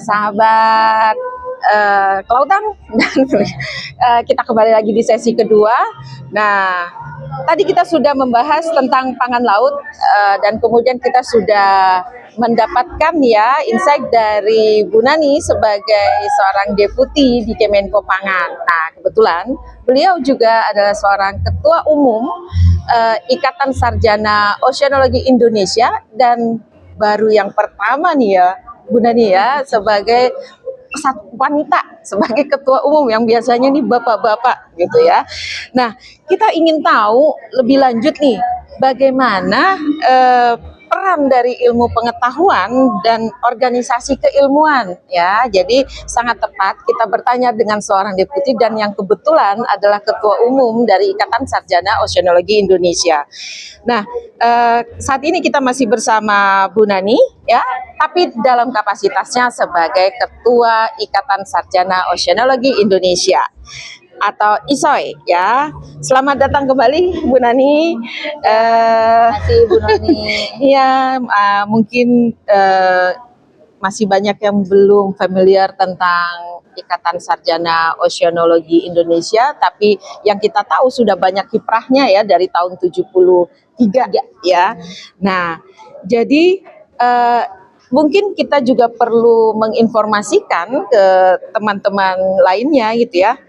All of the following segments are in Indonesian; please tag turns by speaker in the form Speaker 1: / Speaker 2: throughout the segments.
Speaker 1: sahabat kelautan dan kita kembali lagi di sesi kedua. Nah, tadi kita sudah membahas tentang pangan laut dan kemudian kita sudah mendapatkan ya insight dari Bu Nani sebagai seorang deputi di Kemenko Pangan. Nah, kebetulan beliau juga adalah seorang ketua umum Ikatan Sarjana Oceanologi Indonesia dan baru yang pertama nih ya Bu Nani ya sebagai wanita sebagai ketua umum, yang biasanya nih bapak-bapak gitu ya. Nah, kita ingin tahu lebih lanjut nih bagaimana peran dari ilmu pengetahuan dan organisasi keilmuan ya. Jadi sangat tepat kita bertanya dengan seorang deputi dan yang kebetulan adalah ketua umum dari Ikatan Sarjana Oceanologi Indonesia. Nah, saat ini kita masih bersama Bu Nani ya, tapi dalam kapasitasnya sebagai ketua Ikatan Sarjana Oceanologi Indonesia atau ISOI ya. Selamat datang kembali Bu Nani.
Speaker 2: Terima kasih Bu Nani.
Speaker 1: Ya, mungkin masih banyak yang belum familiar tentang Ikatan Sarjana Oceanologi Indonesia, tapi yang kita tahu sudah banyak kiprahnya ya dari tahun 73 ya. Nah, jadi mungkin kita juga perlu menginformasikan ke teman-teman lainnya gitu ya.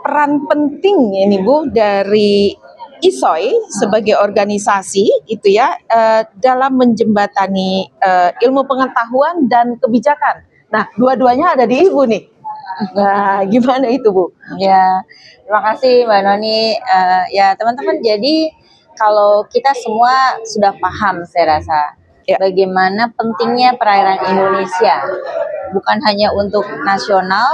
Speaker 1: Peran penting ini Bu dari ISOI sebagai organisasi itu ya dalam menjembatani ilmu pengetahuan dan kebijakan. Nah, dua-duanya ada di Ibu nih. Nah, gimana itu Bu?
Speaker 2: Ya, terima kasih Mbak Noni. Ya teman-teman, jadi kalau kita semua sudah paham saya rasa bagaimana pentingnya perairan Indonesia, bukan hanya untuk nasional,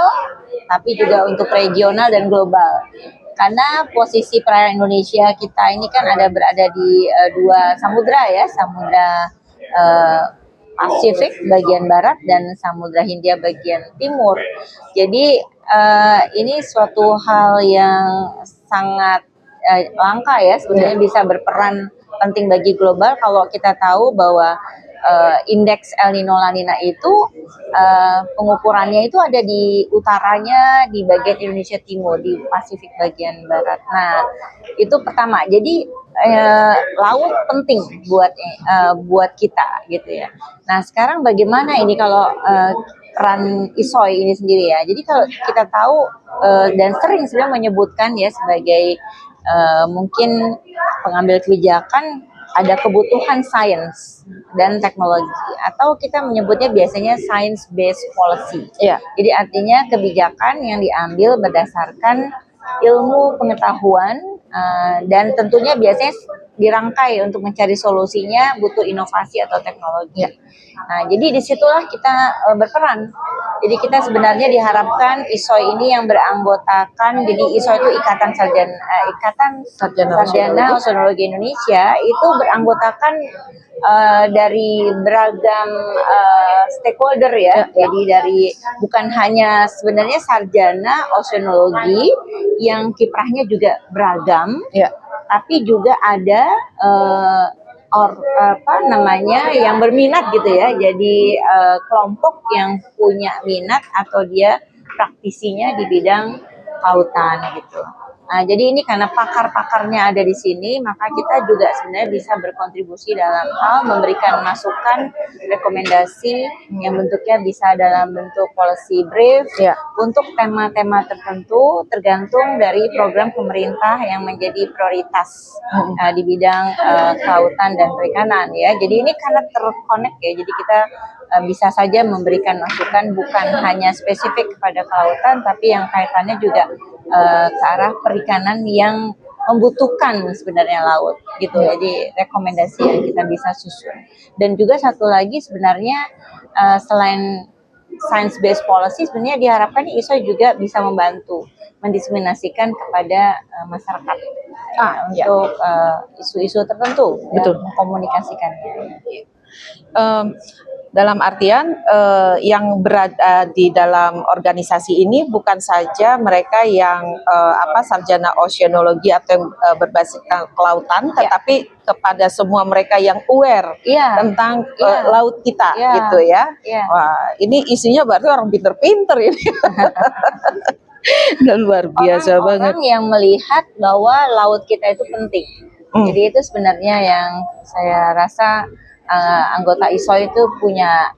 Speaker 2: tapi juga untuk regional dan global. Karena posisi perairan Indonesia kita ini kan berada di dua samudra ya, samudra Pasifik bagian barat dan Samudra Hindia bagian timur. Jadi ini suatu hal yang sangat langka ya sebenarnya, bisa berperan penting bagi global kalau kita tahu bahwa indeks El Nino La Nina itu pengukurannya itu ada di utaranya, di bagian Indonesia Timur, di Pasifik bagian barat. Nah, itu pertama. Jadi laut penting buat kita gitu ya. Nah, sekarang bagaimana ini kalau peran ISOI ini sendiri ya. Jadi kalau kita tahu dan sering sudah menyebutkan ya sebagai mungkin pengambil kebijakan, ada kebutuhan sains dan teknologi, atau kita menyebutnya biasanya science based policy. Jadi artinya kebijakan yang diambil berdasarkan ilmu pengetahuan dan tentunya biasanya dirangkai untuk mencari solusinya butuh inovasi atau teknologi. Nah, jadi disitulah kita berperan. Jadi kita sebenarnya diharapkan ISOI ini yang beranggotakan, jadi ISOI itu Ikatan Sarjana Oceanologi Indonesia, itu beranggotakan dari beragam stakeholder ya. Jadi dari bukan hanya sebenarnya sarjana oceanologi yang kiprahnya juga beragam, tapi juga ada yang berminat gitu ya. Jadi kelompok yang punya minat atau dia praktisinya di bidang kelautan gitu. Nah, jadi ini karena pakar-pakarnya ada di sini, maka kita juga sebenarnya bisa berkontribusi dalam hal memberikan masukan, rekomendasi yang bentuknya bisa dalam bentuk policy brief untuk tema-tema tertentu tergantung dari program pemerintah yang menjadi prioritas di bidang kelautan dan perikanan ya. Jadi ini karena terkonek ya, jadi kita bisa saja memberikan masukan bukan hanya spesifik kepada kelautan, tapi yang kaitannya juga ke arah perikanan yang membutuhkan sebenarnya laut gitu. Jadi rekomendasi yang kita bisa susun. Dan juga satu lagi sebenarnya selain science based policy, sebenarnya diharapkan ISOI juga bisa membantu mendiseminasikan kepada masyarakat untuk isu-isu tertentu, mengkomunikasikannya.
Speaker 1: Dalam artian yang berada di dalam organisasi ini bukan saja mereka yang sarjana oceanologi atau yang berbasis kelautan,
Speaker 2: Ya.
Speaker 1: tetapi kepada semua mereka yang aware
Speaker 2: Iya.
Speaker 1: tentang
Speaker 2: Iya.
Speaker 1: laut kita,
Speaker 2: Iya.
Speaker 1: gitu ya.
Speaker 2: Iya.
Speaker 1: Wah, ini isinya berarti orang pinter-pinter ini. Dan luar biasa banget.
Speaker 2: Orang-orang yang melihat bahwa laut kita itu penting. Jadi itu sebenarnya yang saya rasa anggota ISOI itu punya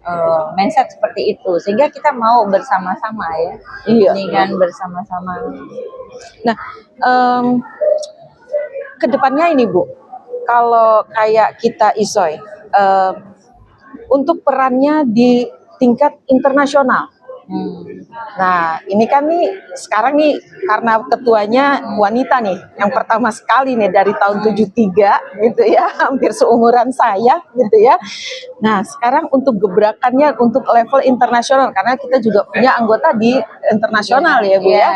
Speaker 2: mindset seperti itu, sehingga kita mau bersama-sama ya,
Speaker 1: Iya.
Speaker 2: dengan bersama-sama.
Speaker 1: Nah, kedepannya ini Bu, kalau kayak kita ISOI, untuk perannya di tingkat internasional. Nah, ini kan nih sekarang nih karena ketuanya wanita nih, yang pertama sekali nih dari tahun 73 gitu ya, hampir seumuran saya gitu ya. Nah, sekarang untuk gebrakannya untuk level internasional, karena kita juga punya anggota di internasional ya Bu ya.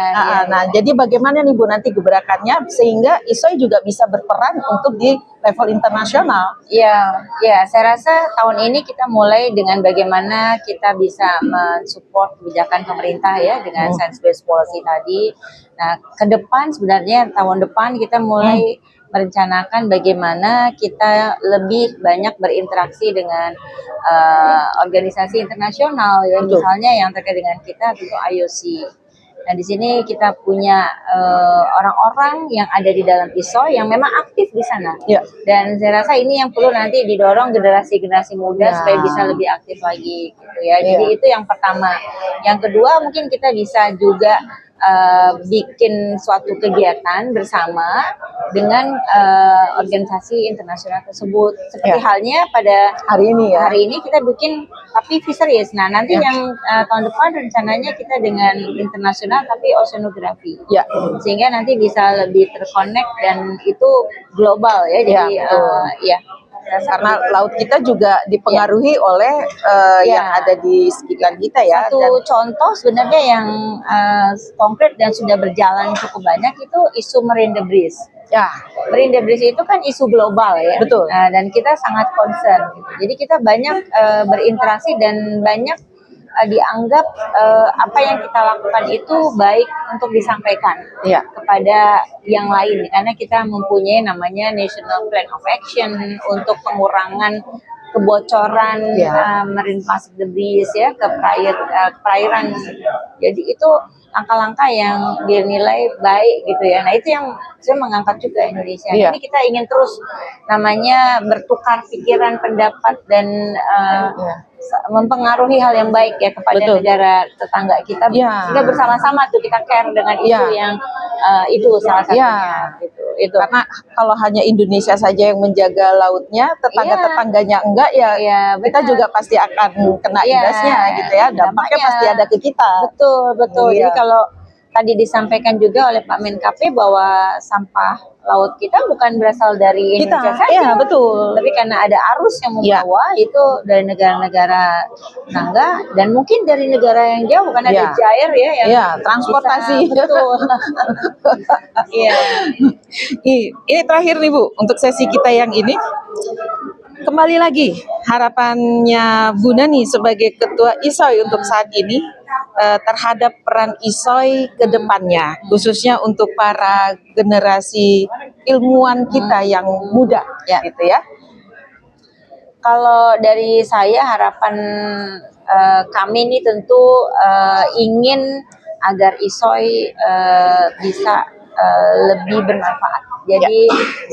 Speaker 1: Nah, jadi bagaimana nih Bu nanti gebrakannya sehingga ISOI juga bisa berperan untuk di level internasional?
Speaker 2: Ya, saya rasa tahun ini kita mulai dengan bagaimana kita bisa mensupport kebijakan pemerintah ya dengan science based policy tadi. Nah, ke depan sebenarnya tahun depan kita mulai merencanakan bagaimana kita lebih banyak berinteraksi dengan organisasi internasional ya, misalnya yang terkait dengan kita tentu IOC. Nah, di sini kita punya orang-orang yang ada di dalam ISOI yang memang aktif di sana.
Speaker 1: Ya.
Speaker 2: Dan saya rasa ini yang perlu nanti didorong generasi-generasi muda supaya bisa lebih aktif lagi gitu ya. Jadi itu yang pertama. Yang kedua mungkin kita bisa juga bikin suatu kegiatan bersama dengan organisasi internasional tersebut. Seperti halnya pada
Speaker 1: hari ini ya.
Speaker 2: Hari ini kita bikin tapi fisheries. Nah, nanti yang tahun depan rencananya kita dengan internasional tapi oceanografi.
Speaker 1: Ya.
Speaker 2: Sehingga nanti bisa lebih terkonek dan itu global ya. Jadi
Speaker 1: karena laut kita juga dipengaruhi oleh yang ada di sekitar kita ya.
Speaker 2: Satu contoh sebenarnya yang konkret dan sudah berjalan cukup banyak itu isu marine debris. Ya, marine debris itu kan isu global ya.
Speaker 1: Betul.
Speaker 2: Dan kita sangat concern. Jadi kita banyak berinteraksi dan banyak dianggap apa yang kita lakukan itu baik untuk disampaikan kepada yang lain, karena kita mempunyai namanya National Plan of Action untuk pengurangan kebocoran marine plastic debris ya ke perairan. Jadi itu langkah-langkah yang dinilai baik gitu ya. Nah, itu yang saya mengangkat juga Indonesia. Jadi kita ingin terus namanya bertukar pikiran, pendapat dan mempengaruhi hal yang baik ya kepada negara tetangga kita. Sehingga bersama-sama tuh kita care dengan isu yang itu salah satunya gitu. Itu.
Speaker 1: Karena kalau hanya Indonesia saja yang menjaga lautnya, tetangga-tetangganya enggak kita juga pasti akan kena imbasnya gitu ya. Dampaknya pasti ada ke kita.
Speaker 2: Betul. Jadi kalau tadi disampaikan juga oleh Pak Menkap bahwa sampah laut kita bukan berasal dari Indonesia saja, tapi karena ada arus yang membawa itu dari negara-negara tetangga dan mungkin dari negara yang jauh karena ada Jair ya yang
Speaker 1: transportasi.
Speaker 2: Betul.
Speaker 1: Ini terakhir nih Bu untuk sesi kita yang ini. Kembali lagi harapannya Bu Nani sebagai Ketua ISOI untuk saat ini terhadap peran ISOI ke depannya, khususnya untuk para generasi ilmuwan kita yang muda, gitu ya.
Speaker 2: Kalau dari saya harapan kami ini tentu ingin agar ISOI bisa lebih bermanfaat. Jadi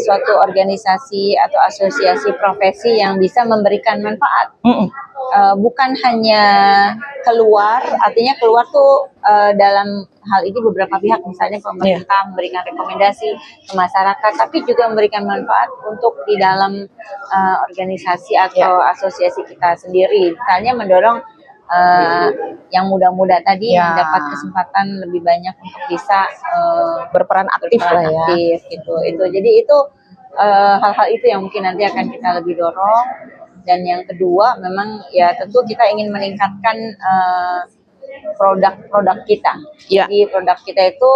Speaker 2: suatu organisasi atau asosiasi profesi yang bisa memberikan manfaat. Bukan hanya keluar, artinya keluar tuh dalam hal ini beberapa pihak, misalnya pemerintah memberikan rekomendasi ke masyarakat, tapi juga memberikan manfaat untuk di dalam organisasi atau asosiasi kita sendiri. Misalnya mendorong yang muda-muda tadi mendapat kesempatan lebih banyak untuk bisa
Speaker 1: berperan aktif lah ya.
Speaker 2: Gitu. Jadi itu hal-hal itu yang mungkin nanti akan kita lebih dorong. Dan yang kedua memang ya tentu kita ingin meningkatkan produk-produk kita. Jadi produk kita itu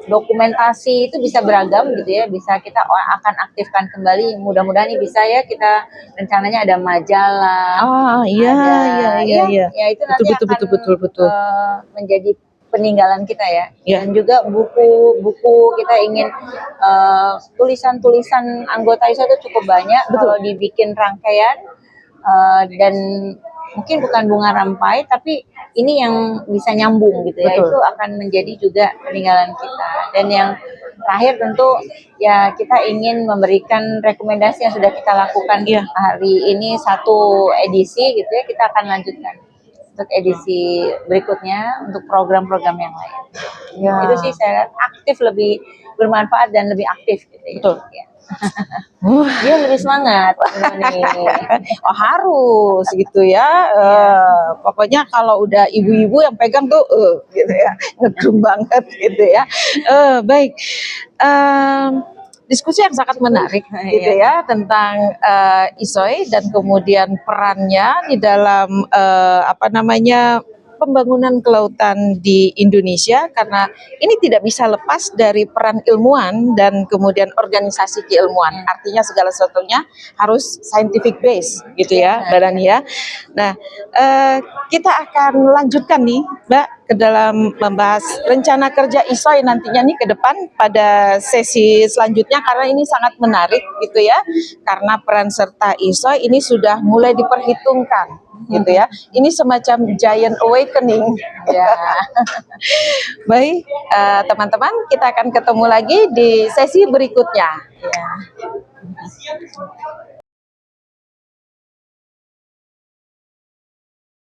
Speaker 2: dokumentasi itu bisa beragam gitu ya, bisa kita akan aktifkan kembali. Mudah-mudahan ini bisa ya, kita rencananya ada majalah,
Speaker 1: Ah, iya,
Speaker 2: ada
Speaker 1: iya, iya,
Speaker 2: ya,
Speaker 1: iya.
Speaker 2: ya itu
Speaker 1: Betul,
Speaker 2: nanti
Speaker 1: betul,
Speaker 2: akan
Speaker 1: betul, betul, betul.
Speaker 2: menjadi peninggalan kita ya.
Speaker 1: Ya,
Speaker 2: Dan juga buku-buku kita ingin tulisan-tulisan anggota ISO itu cukup banyak
Speaker 1: betul.
Speaker 2: kalau dibikin rangkaian, dan mungkin bukan bunga rampai tapi ini yang bisa nyambung gitu ya,
Speaker 1: Betul.
Speaker 2: itu akan menjadi juga peninggalan kita. Dan yang terakhir tentu ya kita ingin memberikan rekomendasi yang sudah kita lakukan
Speaker 1: Iya.
Speaker 2: hari ini satu edisi gitu ya, kita akan lanjutkan untuk edisi berikutnya untuk program-program yang lain.
Speaker 1: Ya.
Speaker 2: Itu sih saya lihat aktif, lebih bermanfaat dan lebih aktif gitu ya.
Speaker 1: Betul.
Speaker 2: Ya. Dia lebih semangat nih.
Speaker 1: Oh, harus gitu ya. Pokoknya kalau udah ibu-ibu yang pegang tuh gitu ya, ngegem banget gitu ya. Baik. Diskusi yang sangat menarik gitu ya tentang ISOI dan kemudian perannya di dalam apa namanya, pembangunan kelautan di Indonesia, karena ini tidak bisa lepas dari peran ilmuwan dan kemudian organisasi keilmuan. Artinya segala sesuatunya harus scientific base gitu ya, Mbak Dani ya. Nah, kita akan lanjutkan nih, Mbak, ke dalam membahas rencana kerja ISOI nantinya nih ke depan pada sesi selanjutnya, karena ini sangat menarik gitu ya, karena peran serta ISOI ini sudah mulai diperhitungkan gitu ya. Ini semacam giant awakening ya. Baik, teman-teman, kita akan ketemu lagi di sesi berikutnya.
Speaker 2: Ya.